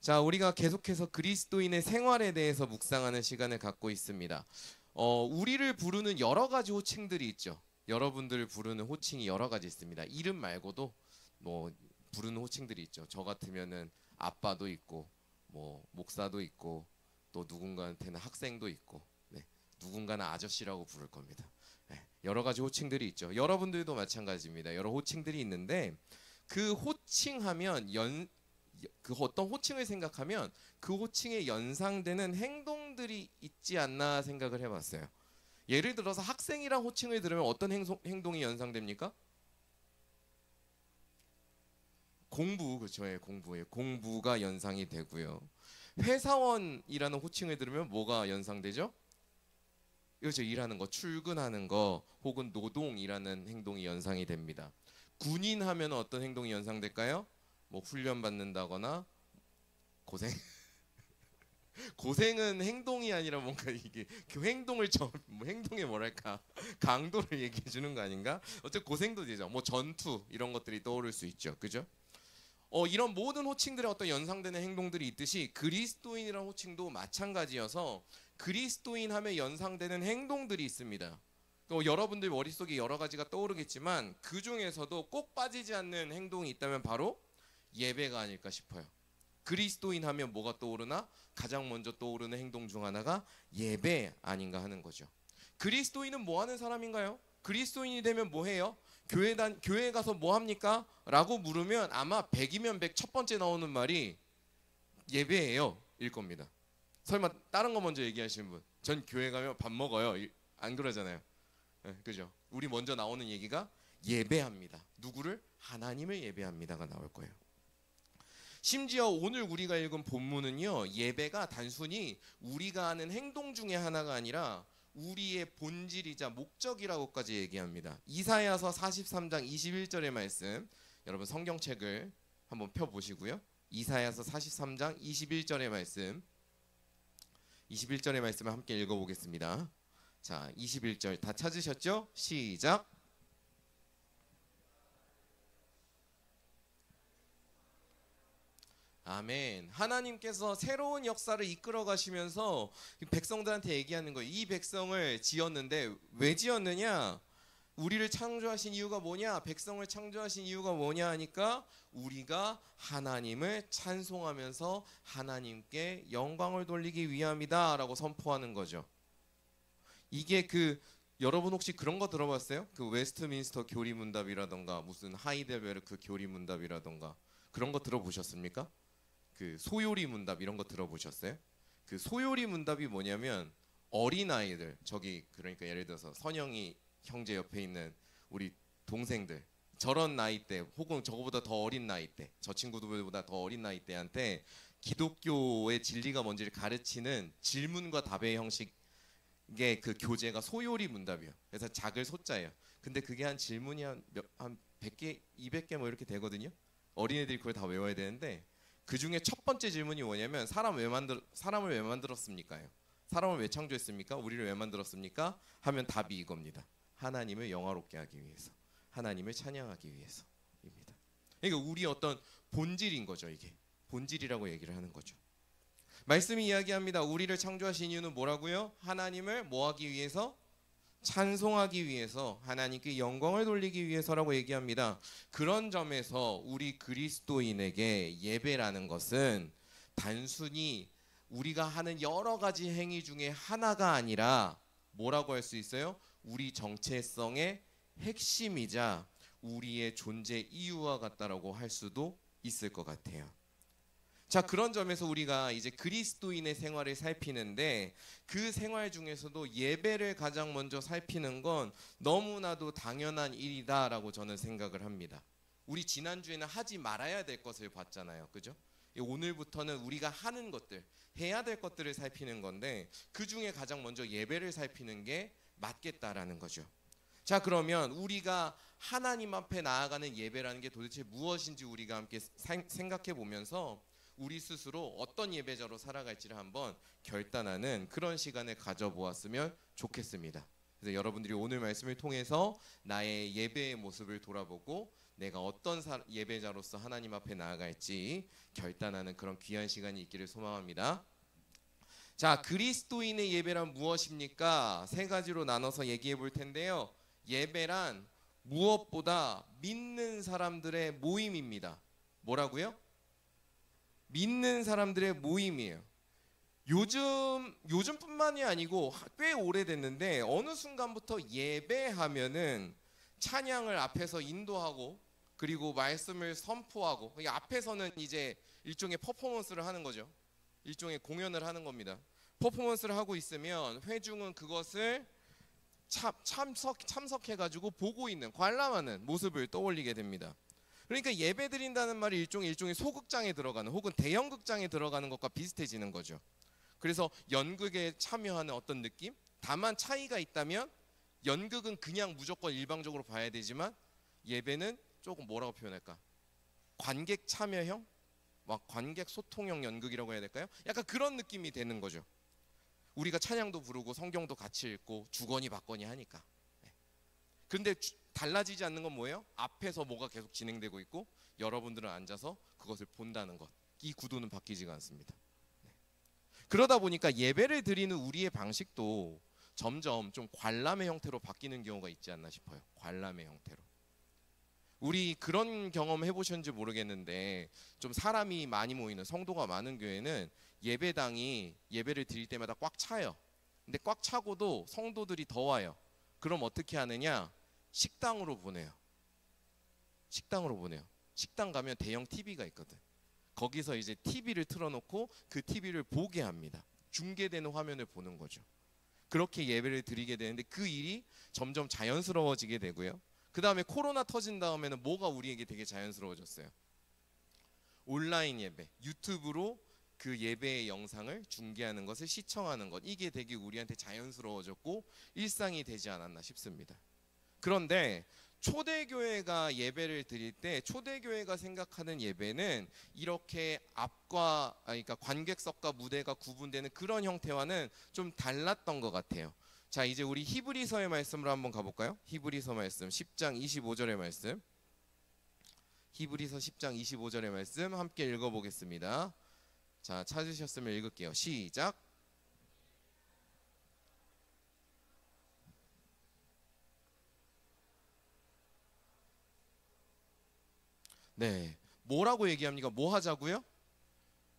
자, 우리가 계속해서 그리스도인의 생활에 대해서 묵상하는 시간을 갖고 있습니다. 우리를 부르는 여러 가지 호칭들이 있죠. 여러분들 부르는 호칭이 여러 가지 있습니다. 이름 말고도 뭐 부르는 호칭들이 있죠. 저 같으면은 아빠도 있고, 뭐 목사도 있고, 또 누군가한테는 학생도 있고, 네, 누군가는 아저씨라고 부를 겁니다. 네, 여러 가지 호칭들이 있죠. 여러분들도 마찬가지입니다. 여러 호칭들이 있는데 그 호칭하면 그 어떤 호칭을 생각하면 그 호칭에 연상되는 행동들이 있지 않나 생각을 해봤어요. 예를 들어서 학생이란 호칭을 들으면 어떤 행동이 연상됩니까? 공부, 그렇죠. 예, 공부예요. 공부가 연상이 되고요. 회사원이라는 호칭을 들으면 뭐가 연상되죠? 그렇죠. 일하는 거, 출근하는 거, 혹은 노동이라는 행동이 연상이 됩니다. 군인 하면 어떤 행동이 연상될까요? 뭐 훈련 받는다거나 고생. 고생은 행동이 아니라 뭔가 이게 그 행동을 뭐 행동의 뭐랄까 강도를 얘기해 주는 거 아닌가? 어쨌든 고생도 되죠. 뭐 전투 이런 것들이 떠오를 수 있죠. 그죠? 이런 모든 호칭들의 어떤 연상되는 행동들이 있듯이 그리스도인이라는 호칭도 마찬가지여서 그리스도인 하면 연상되는 행동들이 있습니다. 여러분들 머릿속에 여러 가지가 떠오르겠지만 그 중에서도 꼭 빠지지 않는 행동이 있다면 바로 예배가 아닐까 싶어요. 그리스도인 하면 뭐가 떠오르나? 가장 먼저 떠오르는 행동 중 하나가 예배 아닌가 하는 거죠. 그리스도인은 뭐 하는 사람인가요? 그리스도인이 되면 뭐 해요? 교회 가서 뭐 합니까? 라고 물으면 아마 100이면 100 첫 번째 나오는 말이 예배예요 일 겁니다. 설마 다른 거 먼저 얘기하시는 분? 전 교회 가면 밥 먹어요. 안 그러잖아요. 네, 그죠? 우리 먼저 나오는 얘기가 예배합니다. 누구를? 하나님을 예배합니다가 나올 거예요. 심지어 오늘 우리가 읽은 본문은요, 예배가 단순히 우리가 하는 행동 중에 하나가 아니라 우리의 본질이자 목적이라고까지 얘기합니다. 이사야서 43장 21절의 말씀, 여러분 성경책을 한번 펴보시고요. 이사야서 43장 21절의 말씀, 21절의 말씀을 함께 읽어보겠습니다. 자, 21절 다 찾으셨죠? 시작. 아멘. 하나님께서 새로운 역사를 이끌어 가시면서 백성들한테 얘기하는 거예요. 이 백성을 지었는데 왜 지었느냐? 우리를 창조하신 이유가 뭐냐? 백성을 창조하신 이유가 뭐냐 하니까 우리가 하나님을 찬송하면서 하나님께 영광을 돌리기 위함이다라고 선포하는 거죠. 이게 여러분 혹시 그런 거 들어봤어요? 그 웨스트민스터 교리문답이라던가 무슨 하이델베르크 교리문답이라던가 그런 거 들어보셨습니까? 그 소요리 문답 이런 거 들어보셨어요? 그 소요리 문답이 뭐냐면 어린아이들, 저기 그러니까 예를 들어서 선영이 형제 옆에 있는 우리 동생들, 저런 나이 대 혹은 저거보다 더 어린 나이 대, 저 친구들보다 더 어린 나이 대한테 기독교의 진리가 뭔지를 가르치는 질문과 답의 형식의 그 교재가 소요리 문답이에요. 그래서 작을 소자예요. 근데 그게 한 질문이 한 100개, 200개 뭐 이렇게 되거든요. 어린애들이 그걸 다 외워야 되는데 그 중에 첫 번째 질문이 뭐냐면 사람을 왜 만들었습니까요? 사람을 왜 창조했습니까? 우리를 왜 만들었습니까? 하면 답이 이겁니다. 하나님을 영화롭게 하기 위해서, 하나님을 찬양하기 위해서입니다. 그러니까 우리 어떤 본질인 거죠. 이게 본질이라고 얘기를 하는 거죠. 말씀이 이야기합니다. 우리를 창조하신 이유는 뭐라고요? 하나님을 뭐 하기 위해서? 찬송하기 위해서, 하나님께 영광을 돌리기 위해서라고 얘기합니다. 그런 점에서 우리 그리스도인에게 예배라는 것은 단순히 우리가 하는 여러 가지 행위 중에 하나가 아니라 뭐라고 할 수 있어요? 우리 정체성의 핵심이자 우리의 존재 이유와 같다라고 할 수도 있을 것 같아요. 자, 그런 점에서 우리가 이제 그리스도인의 생활을 살피는데 그 생활 중에서도 예배를 가장 먼저 살피는 건 너무나도 당연한 일이다라고 저는 생각을 합니다. 우리 지난주에는 하지 말아야 될 것을 봤잖아요. 그죠? 오늘부터는 우리가 하는 것들, 해야 될 것들을 살피는 건데 그 중에 가장 먼저 예배를 살피는 게 맞겠다라는 거죠. 자, 그러면 우리가 하나님 앞에 나아가는 예배라는 게 도대체 무엇인지 우리가 함께 생각해 보면서 우리 스스로 어떤 예배자로 살아갈지를 한번 결단하는 그런 시간을 가져보았으면 좋겠습니다. 그래서 여러분들이 오늘 말씀을 통해서 나의 예배의 모습을 돌아보고 내가 어떤 예배자로서 하나님 앞에 나아갈지 결단하는 그런 귀한 시간이 있기를 소망합니다. 자, 그리스도인의 예배란 무엇입니까? 세 가지로 나눠서 얘기해 볼 텐데요. 예배란 무엇보다 믿는 사람들의 모임입니다. 뭐라고요? 믿는 사람들의 모임이에요. 요즘뿐만이 아니고 꽤 오래됐는데 어느 순간부터 예배하면은 찬양을 앞에서 인도하고 그리고 말씀을 선포하고 앞에서는 이제 일종의 퍼포먼스를 하는 거죠. 일종의 공연을 하는 겁니다. 퍼포먼스를 하고 있으면 회중은 그것을 참석해가지고 보고 있는 관람하는 모습을 떠올리게 됩니다. 그러니까 예배 드린다는 말이 일종의 소극장에 들어가는 혹은 대형극장에 들어가는 것과 비슷해지는 거죠. 그래서 연극에 참여하는 어떤 느낌? 다만 차이가 있다면 연극은 그냥 무조건 일방적으로 봐야 되지만 예배는 조금 뭐라고 표현할까? 관객 참여형? 막 관객 소통형 연극이라고 해야 될까요? 약간 그런 느낌이 되는 거죠. 우리가 찬양도 부르고 성경도 같이 읽고 주거니 받거니 하니까. 그런데 달라지지 않는 건 뭐예요? 앞에서 뭐가 계속 진행되고 있고 여러분들은 앉아서 그것을 본다는 것. 이 구도는 바뀌지가 않습니다. 그러다 보니까 예배를 드리는 우리의 방식도 점점 좀 관람의 형태로 바뀌는 경우가 있지 않나 싶어요. 관람의 형태로. 우리 그런 경험 해보셨는지 모르겠는데 좀 사람이 많이 모이는 성도가 많은 교회는 예배당이 예배를 드릴 때마다 꽉 차요. 근데 꽉 차고도 성도들이 더 와요. 그럼 어떻게 하느냐? 식당으로 보내요. 식당으로 보내요. 식당 가면 대형 TV가 있거든. 거기서 이제 TV를 틀어놓고 그 TV를 보게 합니다. 중계되는 화면을 보는 거죠. 그렇게 예배를 드리게 되는데 그 일이 점점 자연스러워지게 되고요. 그 다음에 코로나 터진 다음에는 뭐가 우리에게 되게 자연스러워졌어요? 온라인 예배, 유튜브로 그 예배의 영상을 중계하는 것을 시청하는 것. 이게 되게 우리한테 자연스러워졌고 일상이 되지 않았나 싶습니다. 그런데 초대교회가 예배를 드릴 때 초대교회가 생각하는 예배는 이렇게 그러니까 관객석과 무대가 구분되는 그런 형태와는 좀 달랐던 것 같아요. 자, 이제 우리 히브리서의 말씀으로 한번 가볼까요? 히브리서 말씀 10장 25절의 말씀. 히브리서 10장 25절의 말씀 함께 읽어보겠습니다. 자, 찾으셨으면 읽을게요. 시작. 네, 뭐라고 얘기합니까? 뭐 하자고요?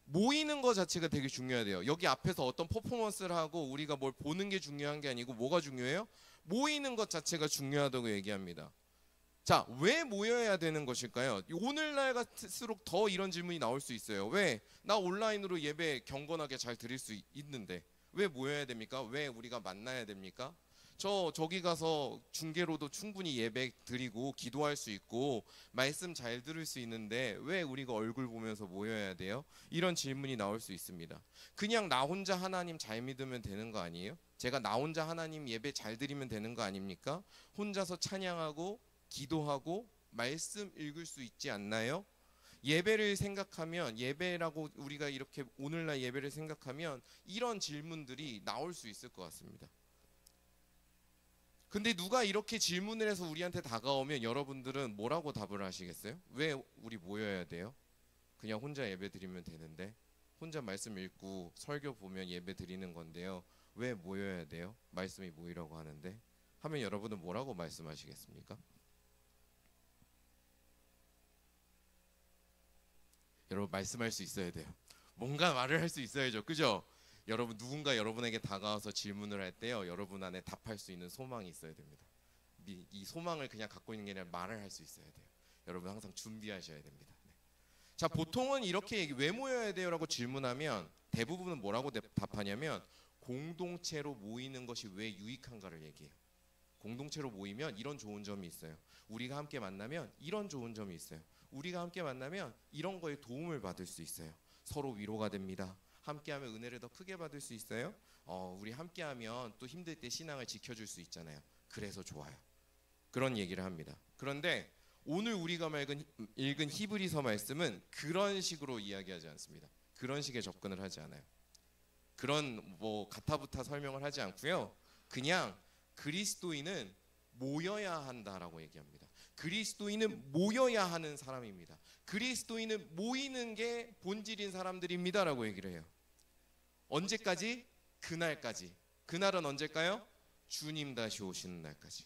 모이는 것 자체가 되게 중요하대요. 여기 앞에서 어떤 퍼포먼스를 하고 우리가 뭘 보는 게 중요한 게 아니고 뭐가 중요해요? 모이는 것 자체가 중요하다고 얘기합니다. 자, 왜 모여야 되는 것일까요? 오늘날 같을수록 더 이런 질문이 나올 수 있어요. 왜? 나 온라인으로 예배 경건하게 잘 드릴 수 있는데 왜 모여야 됩니까? 왜 우리가 만나야 됩니까? 저기 가서 중계로도 충분히 예배 드리고 기도할 수 있고 말씀 잘 들을 수 있는데 왜 우리가 얼굴 보면서 모여야 돼요? 이런 질문이 나올 수 있습니다. 그냥 나 혼자 하나님 잘 믿으면 되는 거 아니에요? 제가 나 혼자 하나님 예배 잘 드리면 되는 거 아닙니까? 혼자서 찬양하고 기도하고 말씀 읽을 수 있지 않나요? 예배를 생각하면 예배라고 우리가 이렇게 오늘날 예배를 생각하면 이런 질문들이 나올 수 있을 것 같습니다. 근데 누가 이렇게 질문을 해서 우리한테 다가오면 여러분들은 뭐라고 답을 하시겠어요? 왜 우리 모여야 돼요? 그냥 혼자 예배 드리면 되는데 혼자 말씀 읽고 설교 보면 예배 드리는 건데요. 왜 모여야 돼요? 말씀이 모이라고 하는데 하면 여러분은 뭐라고 말씀하시겠습니까? 여러분 말씀할 수 있어야 돼요. 뭔가 말을 할 수 있어야죠. 그죠? 여러분 누군가 여러분에게 다가와서 질문을 할 때요. 여러분 안에 답할 수 있는 소망이 있어야 됩니다. 이 소망을 그냥 갖고 있는 게 아니라 말을 할 수 있어야 돼요. 여러분 항상 준비하셔야 됩니다. 네. 자, 보통은 이렇게 왜 모여야 돼요? 라고 질문하면 대부분은 뭐라고 답하냐면 공동체로 모이는 것이 왜 유익한가를 얘기해요. 공동체로 모이면 이런 좋은 점이 있어요. 우리가 함께 만나면 이런 좋은 점이 있어요. 우리가 함께 만나면 이런 거에 도움을 받을 수 있어요. 서로 위로가 됩니다. 함께하면 은혜를 더 크게 받을 수 있어요. 우리 함께하면 또 힘들 때 신앙을 지켜줄 수 있잖아요. 그래서 좋아요. 그런 얘기를 합니다. 그런데 오늘 우리가 읽은 히브리서 말씀은 그런 식으로 이야기하지 않습니다. 그런 식의 접근을 하지 않아요. 그런 뭐 가타부타 설명을 하지 않고요. 그냥 그리스도인은 모여야 한다라고 얘기합니다. 그리스도인은 모여야 하는 사람입니다. 그리스도인은 모이는 게 본질인 사람들입니다라고 얘기를 해요. 언제까지? 그날까지. 그날은 언제일까요? 주님 다시 오시는 날까지.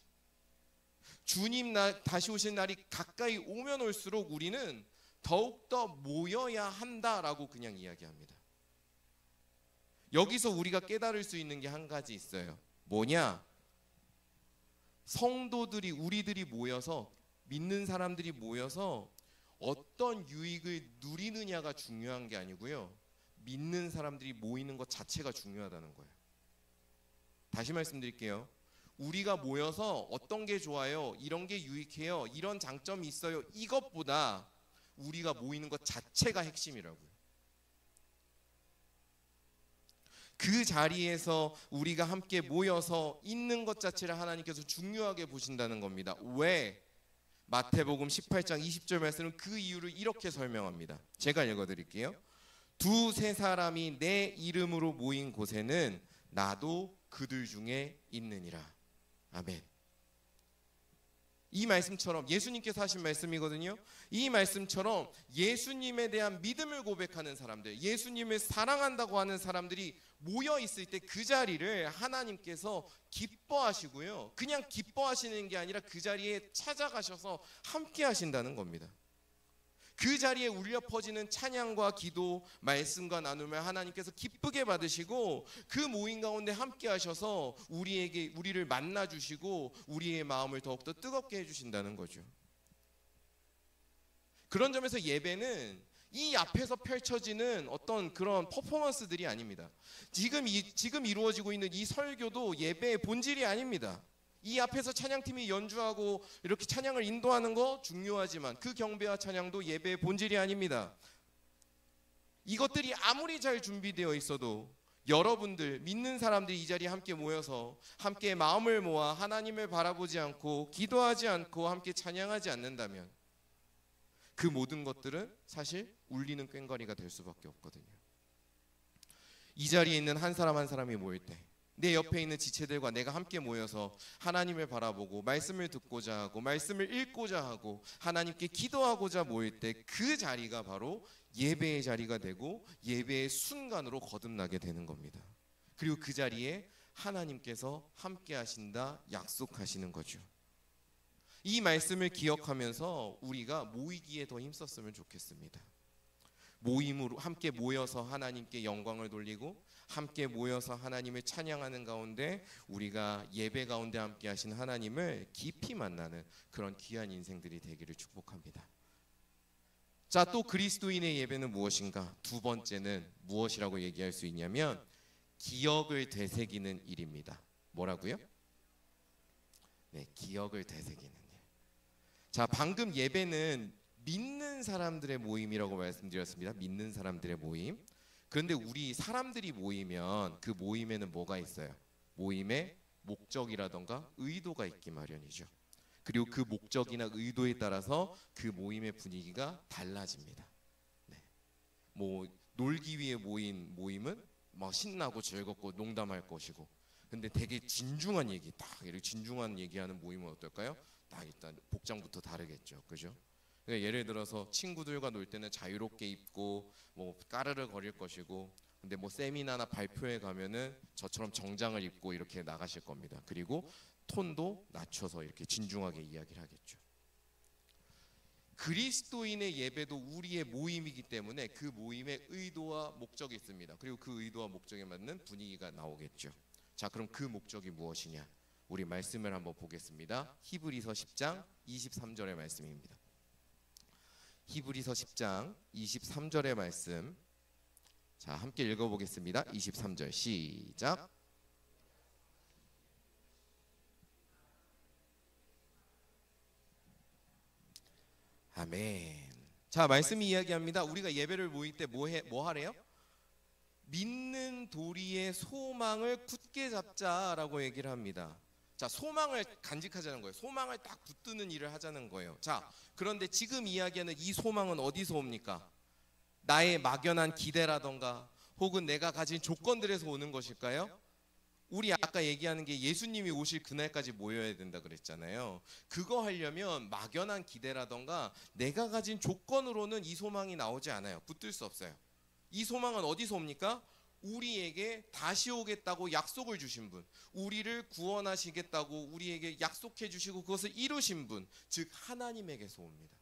주님 다시 오시는 날이 가까이 오면 올수록 우리는 더욱더 모여야 한다라고 그냥 이야기합니다. 여기서 우리가 깨달을 수 있는 게 한 가지 있어요. 뭐냐? 성도들이, 우리들이 모여서, 믿는 사람들이 모여서 어떤 유익을 누리느냐가 중요한 게 아니고요, 믿는 사람들이 모이는 것 자체가 중요하다는 거예요. 다시 말씀드릴게요. 우리가 모여서 어떤 게 좋아요, 이런 게 유익해요, 이런 장점이 있어요, 이것보다 우리가 모이는 것 자체가 핵심이라고요. 그 자리에서 우리가 함께 모여서 있는 것 자체를 하나님께서 중요하게 보신다는 겁니다. 왜? 마태복음 18장 20절 말씀은 그 이유를 이렇게 설명합니다. 제가 읽어드릴게요. 두세 사람이 내 이름으로 모인 곳에는 나도 그들 중에 있느니라. 아멘. 이 말씀처럼, 예수님께서 하신 말씀이거든요. 이 말씀처럼 예수님에 대한 믿음을 고백하는 사람들, 예수님을 사랑한다고 하는 사람들이 모여 있을 때 그 자리를 하나님께서 기뻐하시고요, 그냥 기뻐하시는 게 아니라 그 자리에 찾아가셔서 함께 하신다는 겁니다. 그 자리에 울려 퍼지는 찬양과 기도, 말씀과 나눔을 하나님께서 기쁘게 받으시고 그 모임 가운데 함께 하셔서 우리를 만나 주시고 우리의 마음을 더욱더 뜨겁게 해주신다는 거죠. 그런 점에서 예배는 이 앞에서 펼쳐지는 어떤 그런 퍼포먼스들이 아닙니다. 지금 이루어지고 있는 이 설교도 예배의 본질이 아닙니다. 이 앞에서 찬양팀이 연주하고 이렇게 찬양을 인도하는 거 중요하지만 그 경배와 찬양도 예배의 본질이 아닙니다. 이것들이 아무리 잘 준비되어 있어도 여러분들, 믿는 사람들이 이 자리에 함께 모여서 함께 마음을 모아 하나님을 바라보지 않고 기도하지 않고 함께 찬양하지 않는다면 그 모든 것들은 사실 울리는 꽹과리가 될 수밖에 없거든요. 이 자리에 있는 한 사람 한 사람이 모일 때 내 옆에 있는 지체들과 내가 함께 모여서 하나님을 바라보고 말씀을 듣고자 하고 말씀을 읽고자 하고 하나님께 기도하고자 모일 때 그 자리가 바로 예배의 자리가 되고 예배의 순간으로 거듭나게 되는 겁니다. 그리고 그 자리에 하나님께서 함께 하신다 약속하시는 거죠. 이 말씀을 기억하면서 우리가 모이기에 더 힘썼으면 좋겠습니다. 모임으로 함께 모여서 하나님께 영광을 돌리고 함께 모여서 하나님을 찬양하는 가운데 우리가 예배 가운데 함께 하신 하나님을 깊이 만나는 그런 귀한 인생들이 되기를 축복합니다. 자, 또 그리스도인의 예배는 무엇인가? 두 번째는 무엇이라고 얘기할 수 있냐면 기억을 되새기는 일입니다. 뭐라고요? 네, 기억을 되새기는 일. 자, 방금 예배는 믿는 사람들의 모임이라고 말씀드렸습니다. 믿는 사람들의 모임. 그런데 우리 사람들이 모이면 그 모임에는 뭐가 있어요? 모임에 목적이라던가 의도가 있기 마련이죠. 그리고 그 목적이나 의도에 따라서 그 모임의 분위기가 달라집니다. 네. 뭐 놀기 위해 모인 모임은 막 신나고 즐겁고 농담할 것이고, 근데 되게 진중한 얘기, 딱 이렇게 진중한 얘기하는 모임은 어떨까요? 딱 일단 복장부터 다르겠죠, 그죠? 그러니까 예를 들어서 친구들과 놀 때는 자유롭게 입고 뭐 까르르 거릴 것이고, 근데 뭐 세미나나 발표회 가면은 저처럼 정장을 입고 이렇게 나가실 겁니다. 그리고 톤도 낮춰서 이렇게 진중하게 이야기를 하겠죠. 그리스도인의 예배도 우리의 모임이기 때문에 그 모임의 의도와 목적이 있습니다. 그리고 그 의도와 목적에 맞는 분위기가 나오겠죠. 자, 그럼 그 목적이 무엇이냐? 우리 말씀을 한번 보겠습니다. 히브리서 10장 23절의 말씀입니다. 히브리서 10장 23절의 말씀, 자, 함께 읽어보겠습니다. 23절 시작. 아멘. 자, 말씀이 이야기합니다. 우리가 예배를 모일 때 뭐 하래요? 믿는 도리의 소망을 굳게 잡자라고 얘기를 합니다. 자, 소망을 간직하자는 거예요. 소망을 딱 붙드는 일을 하자는 거예요. 자, 그런데 지금 이야기하는 이 소망은 어디서 옵니까? 나의 막연한 기대라던가 혹은 내가 가진 조건들에서 오는 것일까요? 우리 아까 얘기하는 게 예수님이 오실 그날까지 모여야 된다 그랬잖아요. 그거 하려면 막연한 기대라던가 내가 가진 조건으로는 이 소망이 나오지 않아요. 붙들 수 없어요. 이 소망은 어디서 옵니까? 우리에게 다시 오겠다고 약속을 주신 분, 우리를 구원하시겠다고 우리에게 약속해 주시고 그것을 이루신 분, 즉 하나님에게서 옵니다.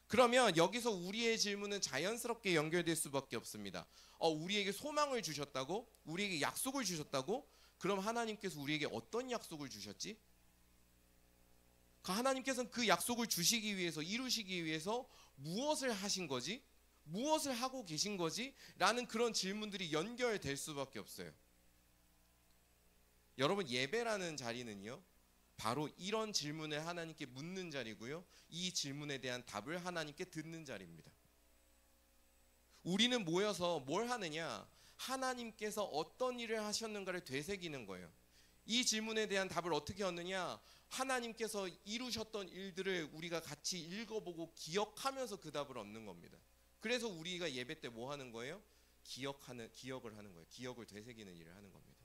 그러면 여기서 우리의 질문은 자연스럽게 연결될 수밖에 없습니다. 우리에게 소망을 주셨다고? 우리에게 약속을 주셨다고? 그럼 하나님께서 우리에게 어떤 약속을 주셨지? 하나님께서는 그 약속을 주시기 위해서, 이루시기 위해서 무엇을 하신 거지? 무엇을 하고 계신 거지? 라는 그런 질문들이 연결될 수밖에 없어요. 여러분, 예배라는 자리는요, 바로 이런 질문을 하나님께 묻는 자리고요, 이 질문에 대한 답을 하나님께 듣는 자리입니다. 우리는 모여서 뭘 하느냐? 하나님께서 어떤 일을 하셨는가를 되새기는 거예요. 이 질문에 대한 답을 어떻게 얻느냐? 하나님께서 이루셨던 일들을 우리가 같이 읽어보고 기억하면서 그 답을 얻는 겁니다. 그래서 우리가 예배 때 뭐 하는 거예요? 기억을 하는 거예요. 기억을 되새기는 일을 하는 겁니다.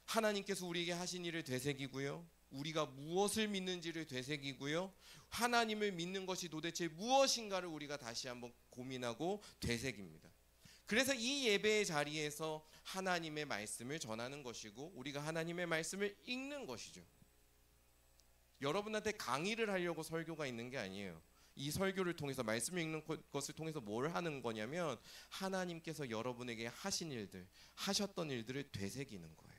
하나님께서 우리에게 하신 일을 되새기고요, 우리가 무엇을 믿는지를 되새기고요, 하나님을 믿는 것이 도대체 무엇인가를 우리가 다시 한번 고민하고 되새깁니다. 그래서 이 예배의 자리에서 하나님의 말씀을 전하는 것이고 우리가 하나님의 말씀을 읽는 것이죠. 여러분한테 강의를 하려고 설교가 있는 게 아니에요. 이 설교를 통해서, 말씀을 읽는 것을 통해서 뭘 하는 거냐면 하나님께서 여러분에게 하신 일들, 하셨던 일들을 되새기는 거예요.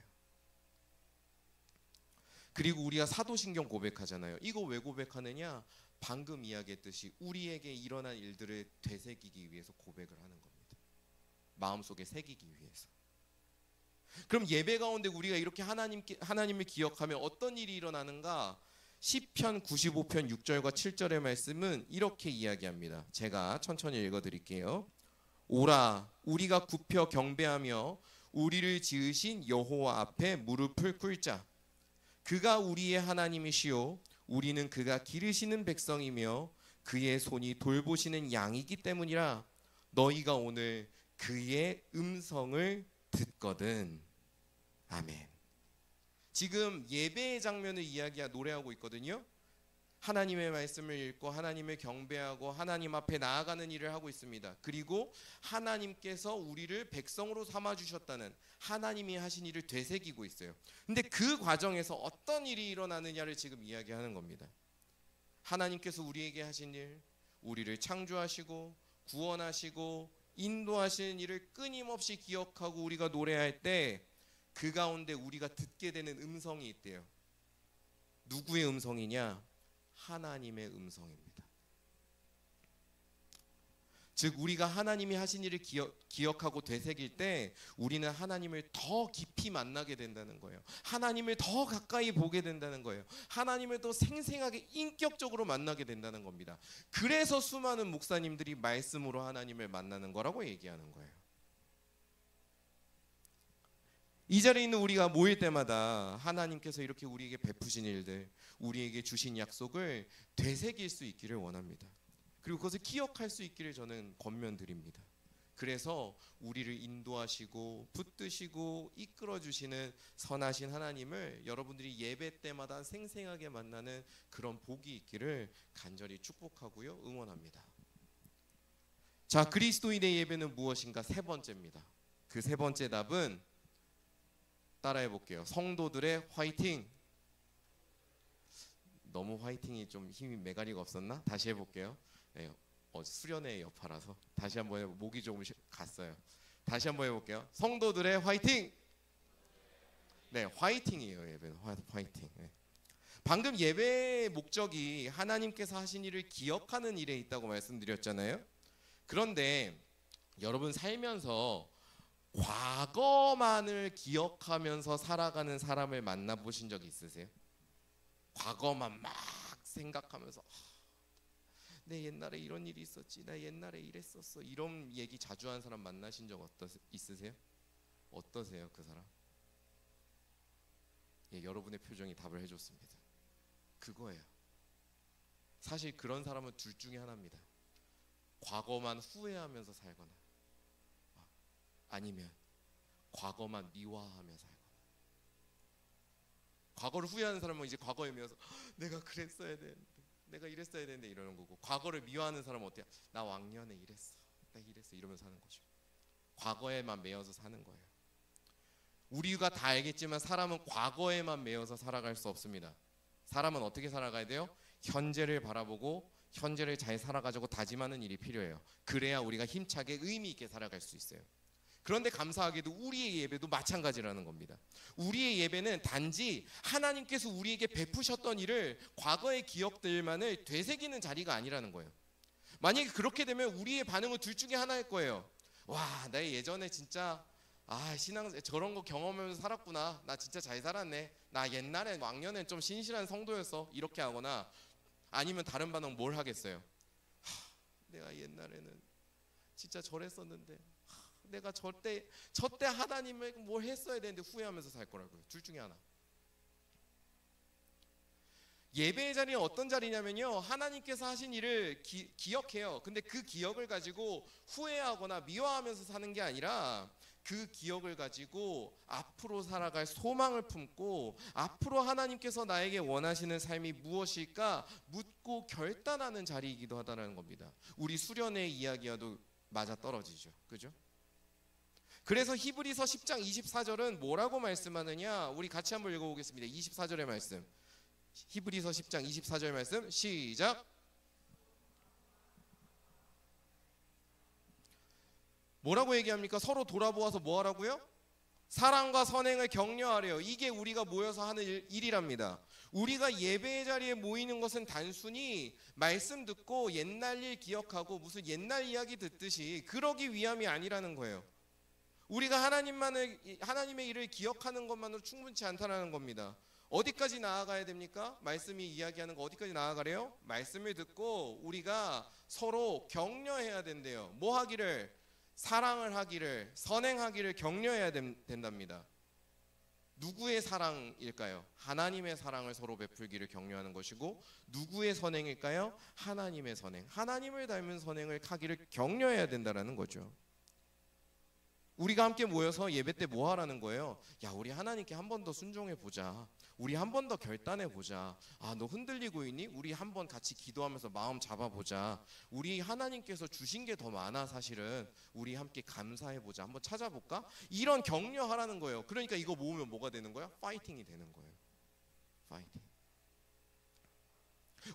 그리고 우리가 사도신경 고백하잖아요. 이거 왜 고백하느냐? 방금 이야기했듯이 우리에게 일어난 일들을 되새기기 위해서 고백을 하는 겁니다. 마음속에 새기기 위해서. 그럼 예배 가운데 우리가 이렇게 하나님을 기억하면 어떤 일이 일어나는가? 시편 95편 6절과 7절의 말씀은 이렇게 이야기합니다. 제가 천천히 읽어드릴게요. 오라, 우리가 굽혀 경배하며 우리를 지으신 여호와 앞에 무릎을 꿇자. 그가 우리의 하나님이시요, 우리는 그가 기르시는 백성이며 그의 손이 돌보시는 양이기 때문이라. 너희가 오늘 그의 음성을 듣거든. 아멘. 지금 예배의 장면을 노래하고 있거든요. 하나님의 말씀을 읽고 하나님을 경배하고 하나님 앞에 나아가는 일을 하고 있습니다. 그리고 하나님께서 우리를 백성으로 삼아주셨다는 하나님이 하신 일을 되새기고 있어요. 근데 그 과정에서 어떤 일이 일어나느냐를 지금 이야기하는 겁니다. 하나님께서 우리에게 하신 일, 우리를 창조하시고 구원하시고 인도하시는 일을 끊임없이 기억하고 우리가 노래할 때 그 가운데 우리가 듣게 되는 음성이 있대요. 누구의 음성이냐? 하나님의 음성입니다. 즉 우리가 하나님이 하신 일을 기억하고 되새길 때 우리는 하나님을 더 깊이 만나게 된다는 거예요. 하나님을 더 가까이 보게 된다는 거예요. 하나님을 더 생생하게 인격적으로 만나게 된다는 겁니다. 그래서 수많은 목사님들이 말씀으로 하나님을 만나는 거라고 얘기하는 거예요. 이 자리에 있는 우리가 모일 때마다 하나님께서 이렇게 우리에게 베푸신 일들, 우리에게 주신 약속을 되새길 수 있기를 원합니다. 그리고 그것을 기억할 수 있기를 저는 권면드립니다. 그래서 우리를 인도하시고 붙드시고 이끌어주시는 선하신 하나님을 여러분들이 예배 때마다 생생하게 만나는 그런 복이 있기를 간절히 축복하고요, 응원합니다. 자, 그리스도인의 예배는 무엇인가? 세 번째입니다. 그 세 번째 답은 따라해 볼게요. 성도들의 화이팅. 너무 화이팅이 좀 힘이 메가리가 없었나? 다시 해볼게요. 네, 수련의 여파라서 다시 한번 해볼게요. 목이 조금 갔어요. 다시 한번 해볼게요. 성도들의 화이팅. 네, 화이팅이에요. 예배는 화이팅. 네. 방금 예배의 목적이 하나님께서 하신 일을 기억하는 일에 있다고 말씀드렸잖아요. 그런데 여러분 살면서 과거만을 기억하면서 살아가는 사람을 만나보신 적 있으세요? 과거만 막 생각하면서 내 옛날에 이런 일이 있었지, 나 옛날에 이랬었어, 이런 얘기 자주 하는 사람 만나신 적 있으세요? 어떠세요, 그 사람? 예, 여러분의 표정이 답을 해줬습니다. 그거예요. 사실 그런 사람은 둘 중에 하나입니다. 과거만 후회하면서 살거나 아니면 과거만 미화하며 살거나. 과거를 후회하는 사람은 이제 과거에 미워서 내가 그랬어야 되는데, 내가 이랬어야 되는데 이러는 거고, 과거를 미워하는 사람은 어때요? 나 왕년에 이랬어, 나 이랬어 이러면서 사는 거죠. 과거에만 매여서 사는 거예요. 우리가 다 알겠지만 사람은 과거에만 매여서 살아갈 수 없습니다. 사람은 어떻게 살아가야 돼요? 현재를 바라보고 현재를 잘 살아가자고 다짐하는 일이 필요해요. 그래야 우리가 힘차게 의미 있게 살아갈 수 있어요. 그런데 감사하게도 우리의 예배도 마찬가지라는 겁니다. 우리의 예배는 단지 하나님께서 우리에게 베푸셨던 일을, 과거의 기억들만을 되새기는 자리가 아니라는 거예요. 만약에 그렇게 되면 우리의 반응은 둘 중에 하나일 거예요. 와, 나 예전에 진짜 신앙 저런 거 경험하면서 살았구나, 나 진짜 잘 살았네, 나 옛날에 왕년엔 좀 신실한 성도였어, 이렇게 하거나, 아니면 다른 반응 뭘 하겠어요? 내가 옛날에는 진짜 저랬었는데, 내가 저때 하나님을 뭘 했어야 되는데 후회하면서 살 거라고요. 둘 중에 하나. 예배의 자리는 어떤 자리냐면요, 하나님께서 하신 일을 기억해요. 근데 그 기억을 가지고 후회하거나 미워하면서 사는 게 아니라, 그 기억을 가지고 앞으로 살아갈 소망을 품고, 앞으로 하나님께서 나에게 원하시는 삶이 무엇일까 묻고 결단하는 자리이기도 하다는 겁니다. 우리 수련의 이야기와도 맞아떨어지죠. 그죠? 그래서 히브리서 10장 24절은 뭐라고 말씀하느냐, 우리 같이 한번 읽어보겠습니다. 24절의 말씀, 히브리서 10장 24절 말씀 시작. 뭐라고 얘기합니까? 서로 돌아보아서 뭐 하라고요? 사랑과 선행을 격려하래요. 이게 우리가 모여서 하는 일이랍니다. 우리가 예배의 자리에 모이는 것은 단순히 말씀 듣고 옛날 일 기억하고 무슨 옛날 이야기 듣듯이 그러기 위함이 아니라는 거예요. 우리가 하나님의 일을 기억하는 것만으로 충분치 않다는 겁니다. 어디까지 나아가야 됩니까? 말씀이 이야기하는 거 어디까지 나아가래요? 말씀을 듣고 우리가 서로 격려해야 된대요. 뭐 하기를? 사랑을 하기를, 선행하기를 격려해야 된답니다. 누구의 사랑일까요? 하나님의 사랑을 서로 베풀기를 격려하는 것이고, 누구의 선행일까요? 하나님의 선행, 하나님을 닮은 선행을 하기를 격려해야 된다는 거죠. 우리가 함께 모여서 예배 때 뭐 하라는 거예요? 야, 우리 하나님께 한 번 더 순종해 보자. 우리 한 번 더 결단해 보자. 너 흔들리고 있니? 우리 한 번 같이 기도하면서 마음 잡아보자. 우리 하나님께서 주신 게 더 많아. 사실은 우리 함께 감사해 보자. 한번 찾아볼까? 이런 격려하라는 거예요. 그러니까 이거 모으면 뭐가 되는 거야? 파이팅이 되는 거예요. 파이팅.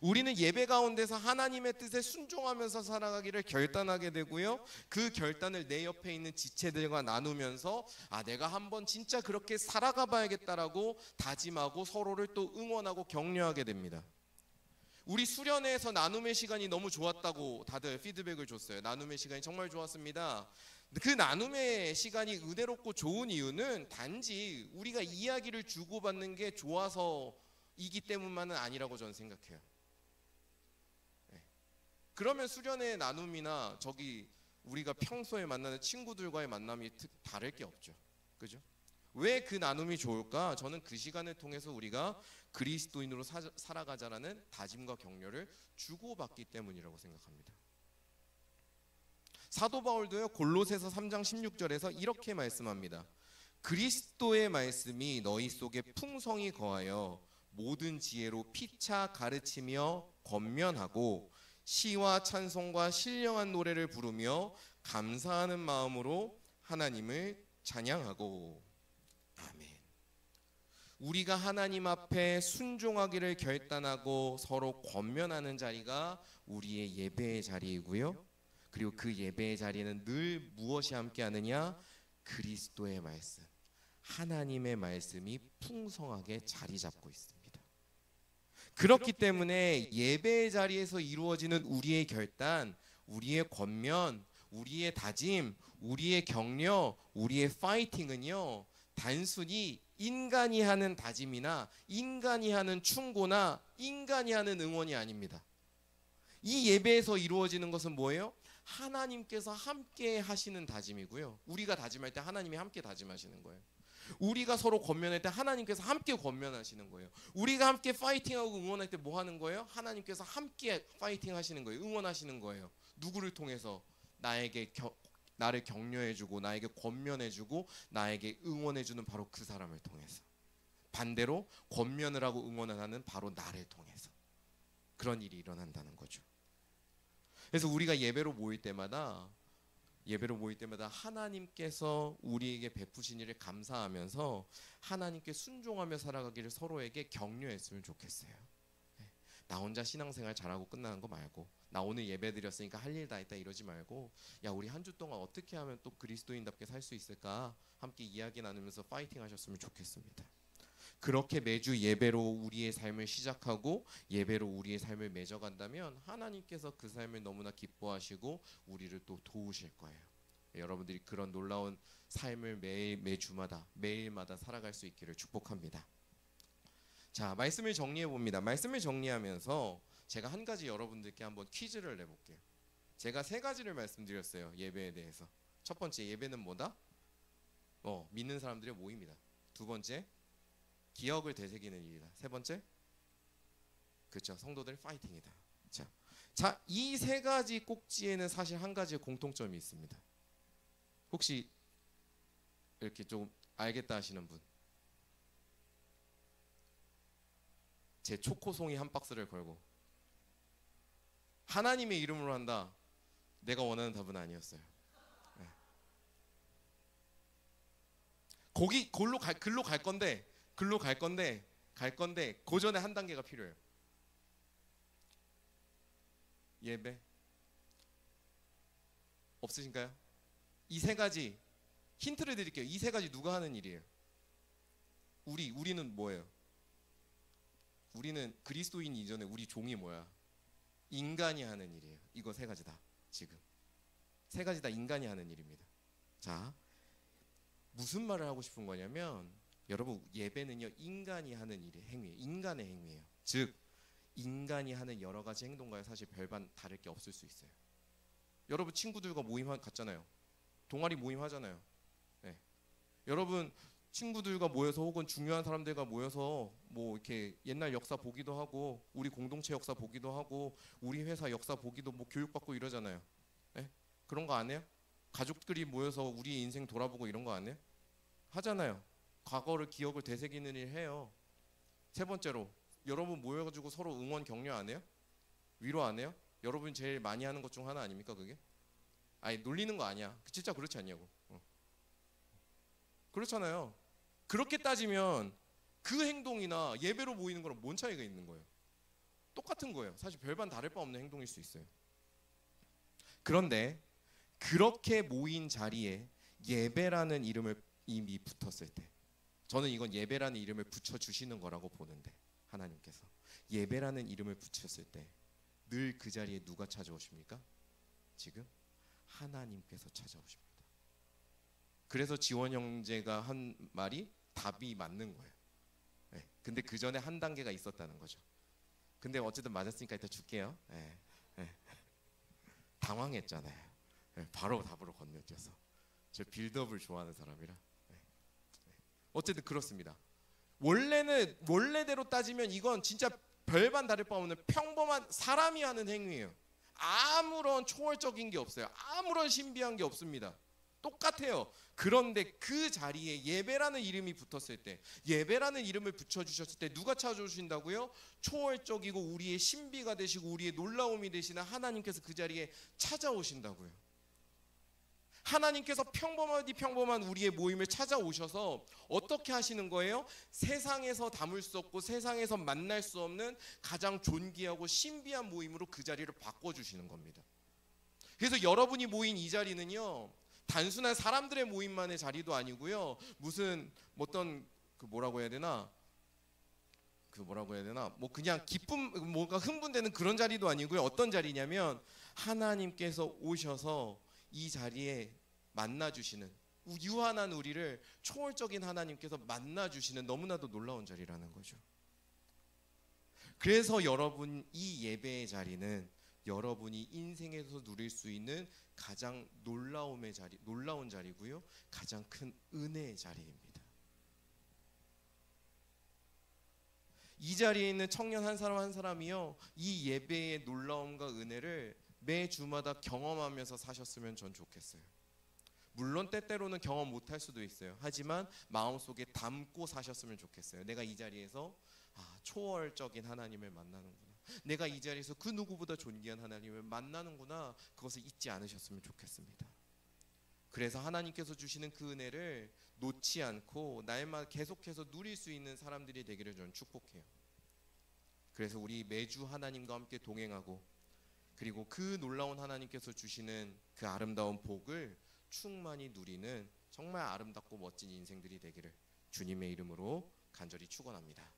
우리는 예배 가운데서 하나님의 뜻에 순종하면서 살아가기를 결단하게 되고요, 그 결단을 내 옆에 있는 지체들과 나누면서 내가 한번 진짜 그렇게 살아가 봐야겠다라고 다짐하고 서로를 또 응원하고 격려하게 됩니다. 우리 수련회에서 나눔의 시간이 너무 좋았다고 다들 피드백을 줬어요. 나눔의 시간이 정말 좋았습니다. 그 나눔의 시간이 은혜롭고 좋은 이유는 단지 우리가 이야기를 주고받는 게 좋아서이기 때문만은 아니라고 저는 생각해요. 그러면 수련회 나눔이나 우리가 평소에 만나는 친구들과의 만남이 다를 게 없죠. 그죠? 왜 그 나눔이 좋을까? 저는 그 시간을 통해서 우리가 그리스도인으로 살아가자라는 다짐과 격려를 주고받기 때문이라고 생각합니다. 사도 바울도요, 골로새서 3장 16절에서 이렇게 말씀합니다. 그리스도의 말씀이 너희 속에 풍성히 거하여 모든 지혜로 피차 가르치며 권면하고 시와 찬송과 신령한 노래를 부르며 감사하는 마음으로 하나님을 찬양하고. 아멘. 우리가 하나님 앞에 순종하기를 결단하고 서로 권면하는 자리가 우리의 예배의 자리이고요, 그리고 그 예배의 자리에는 늘 무엇이 함께하느냐? 그리스도의 말씀, 하나님의 말씀이 풍성하게 자리 잡고 있습니다. 그렇기 때문에 예배의 자리에서 이루어지는 우리의 결단, 우리의 권면, 우리의 다짐, 우리의 격려, 우리의 파이팅은요, 단순히 인간이 하는 다짐이나 인간이 하는 충고나 인간이 하는 응원이 아닙니다. 이 예배에서 이루어지는 것은 뭐예요? 하나님께서 함께 하시는 다짐이고요, 우리가 다짐할 때 하나님이 함께 다짐하시는 거예요. 우리가 서로 권면할 때 하나님께서 함께 권면하시는 거예요. 우리가 함께 파이팅하고 응원할 때 뭐 하는 거예요? 하나님께서 함께 파이팅 하시는 거예요. 응원하시는 거예요. 누구를 통해서? 나에게 나를 격려해주고 나에게 권면해주고 나에게 응원해주는 바로 그 사람을 통해서. 반대로 권면을 하고 응원을 하는 바로 나를 통해서 그런 일이 일어난다는 거죠. 그래서 우리가 예배로 모일 때마다 하나님께서 우리에게 베푸신 일을 감사하면서 하나님께 순종하며 살아가기를 서로에게 격려했으면 좋겠어요. 나 혼자 신앙생활 잘하고 끝나는 거 말고, 나 오늘 예배 드렸으니까 할 일 다 했다 이러지 말고, 야 우리 한 주 동안 어떻게 하면 또 그리스도인답게 살 수 있을까 함께 이야기 나누면서 파이팅 하셨으면 좋겠습니다. 그렇게 매주 예배로 우리의 삶을 시작하고 예배로 우리의 삶을 맺어간다면 하나님께서 그 삶을 너무나 기뻐하시고 우리를 또 도우실 거예요. 여러분들이 그런 놀라운 삶을 매주마다 매일마다 살아갈 수 있기를 축복합니다. 자, 말씀을 정리해 봅니다. 말씀을 정리하면서 제가 한 가지 여러분들께 한번 퀴즈를 내볼게요. 제가 세 가지를 말씀드렸어요. 예배에 대해서. 첫 번째, 예배는 뭐다? 믿는 사람들의 모임이다. 두 번째, 기억을 되새기는 일이다. 세 번째, 그렇죠, 성도들 파이팅이다. 자, 이 세 가지 꼭지에는 사실 한 가지 공통점이 있습니다. 혹시 이렇게 좀 알겠다 하시는 분? 제 초코송이 한 박스를 걸고 하나님의 이름으로 한다. 내가 원하는 답은 아니었어요. 네. 글로 갈 건데 그 전에 한 단계가 필요해요. 예배 없으신가요? 이 세 가지 힌트를 드릴게요. 이 세 가지 누가 하는 일이에요? 우리는 뭐예요? 우리는 그리스도인 이전에 우리 종이 뭐야? 인간이 하는 일이에요. 이거 세 가지 다 지금 세 가지 다 인간이 하는 일입니다. 자, 무슨 말을 하고 싶은 거냐면 여러분, 예배는요 인간이 하는 일의 행위예요. 인간의 행위예요. 즉 인간이 하는 여러 가지 행동과는 사실 별반 다를 게 없을 수 있어요. 여러분 친구들과 모임 갔잖아요. 동아리 모임 하잖아요. 네. 여러분 친구들과 모여서 혹은 중요한 사람들과 모여서 뭐 이렇게 옛날 역사 보기도 하고 우리 공동체 역사 보기도 하고 우리 회사 역사 보기도 뭐 교육받고 이러잖아요. 네? 그런 거 안 해요? 가족들이 모여서 우리 인생 돌아보고 이런 거 안 해요? 하잖아요. 과거를 기억을 되새기는 일 해요. 세 번째로 여러분 모여가지고 서로 응원 격려 안 해요? 위로 안 해요? 여러분이 제일 많이 하는 것 중 하나 아닙니까 그게? 아니 놀리는 거 아니야. 진짜 그렇지 않냐고. 그렇잖아요. 그렇게 따지면 그 행동이나 예배로 모이는 거랑 뭔 차이가 있는 거예요? 똑같은 거예요. 사실 별반 다를 바 없는 행동일 수 있어요. 그런데 그렇게 모인 자리에 예배라는 이름을 이미 붙었을 때, 저는 이건 예배라는 이름을 붙여주시는 거라고 보는데, 하나님께서 예배라는 이름을 붙였을 때 늘 그 자리에 누가 찾아오십니까? 지금 하나님께서 찾아오십니다. 그래서 지원 형제가 한 말이 답이 맞는 거예요. 네. 근데 그 전에 한 단계가 있었다는 거죠. 근데 어쨌든 맞았으니까 일단 줄게요. 네. 네. 당황했잖아요. 네. 바로 답으로 건너뛰어서. 저 빌드업을 좋아하는 사람이라. 네. 어쨌든 그렇습니다. 원래대로 따지면 이건 진짜 별반 다를 바 없는 평범한 사람이 하는 행위예요. 아무런 초월적인 게 없어요. 아무런 신비한 게 없습니다. 똑같아요. 그런데 그 자리에 예배라는 이름이 붙었을 때, 예배라는 이름을 붙여주셨을 때 누가 찾아오신다고요? 초월적이고 우리의 신비가 되시고 우리의 놀라움이 되시는 하나님께서 그 자리에 찾아오신다고요. 하나님께서 평범한 우리의 모임을 찾아오셔서 어떻게 하시는 거예요? 세상에서 담을 수 없고 세상에서 만날 수 없는 가장 존귀하고 신비한 모임으로 그 자리를 바꿔주시는 겁니다. 그래서 여러분이 모인 이 자리는요, 단순한 사람들의 모임만의 자리도 아니고요, 무슨 어떤 뭐라고 해야 되나 뭐 그냥 기쁨, 뭔가 흥분되는 그런 자리도 아니고요. 어떤 자리냐면 하나님께서 오셔서 이 자리에 만나주시는, 유한한 우리를 초월적인 하나님께서 만나주시는 너무나도 놀라운 자리라는 거죠. 그래서 여러분, 이 예배의 자리는 여러분이 인생에서 누릴 수 있는 가장 놀라운 자리고요, 가장 큰 은혜의 자리입니다. 이 자리에 있는 청년 한 사람 한 사람이요, 이 예배의 놀라움과 은혜를 매 주마다 경험하면서 사셨으면 전 좋겠어요. 물론 때때로는 경험 못할 수도 있어요. 하지만 마음속에 담고 사셨으면 좋겠어요. 내가 이 자리에서 초월적인 하나님을 만나는구나. 내가 이 자리에서 그 누구보다 존귀한 하나님을 만나는구나. 그것을 잊지 않으셨으면 좋겠습니다. 그래서 하나님께서 주시는 그 은혜를 놓지 않고 날마다 계속해서 누릴 수 있는 사람들이 되기를 저는 축복해요. 그래서 우리 매주 하나님과 함께 동행하고, 그리고 그 놀라운 하나님께서 주시는 그 아름다운 복을 충만히 누리는 정말 아름답고 멋진 인생들이 되기를 주님의 이름으로 간절히 축원합니다.